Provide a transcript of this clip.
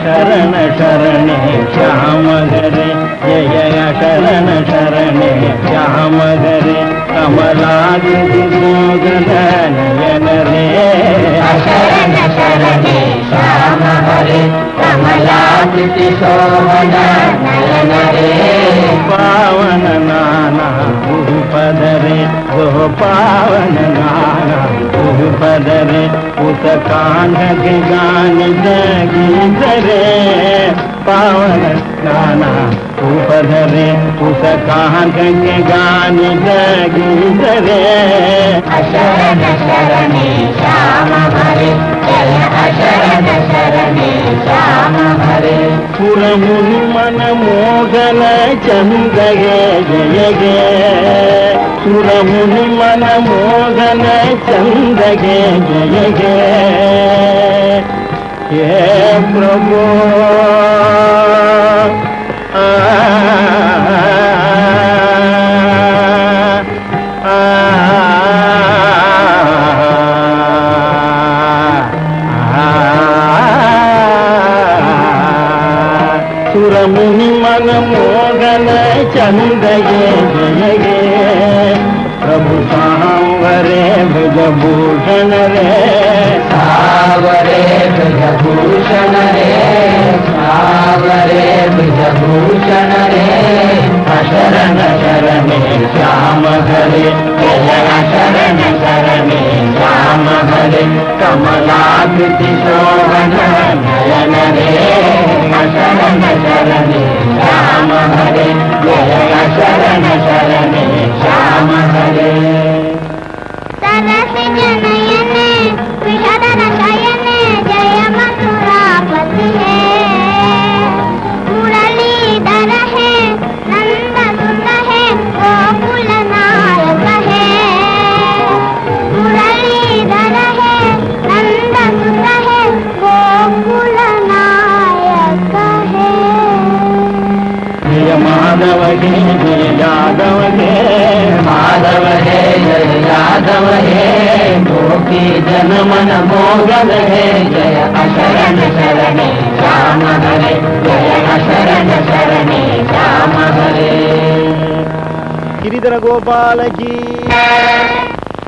शरण शरणे श्याम हरे जय शरण शरणे श्याम हरे कमलाकृति मोगन नयन रे शरण शरणे श्याम हरे कमलाकृति शोभन नयन रे पावन नाना भूपद रे गो पावन नाना भूपद रे उस कान्ह के गान गीत रे पावन नाना भूपद रे उस कान्ह के गान गीत रे शरण शरणे श्याम हरे जय शरण शरणे श्याम हरे पुरमुनि मन मोगन चंद गे जय गे सुरमुनि मन मोगन चंद गे जय गे हे प्रभु सुरमुनि मन मोगन चंद गे जय गे प्रभु सांवरे भुजभूषण रे सावरे भुजभूषण रे सावरे भुजभूषण रे शरण शरणे श्याम हरे जय शरण शरणे श्याम हरे कमलाकृति शोभन नयन रे शरण शरणे श्याम हरे जय शरण शरणे श्याम हरे सरस जनयने विषदन शयने जय मथुरापति है मुरलीधर है नंद सुत है गोकुल नायक है मुरलीधर है नंद सुत है गोकुल नायक है जय माधव हे जय यादव हे माधव हे जय यादव हे गोपी जन मन मोगन हे जय शरण शरणे श्याम हरे जय शरण शरणे श्याम हरे गिरिधर गोपाल की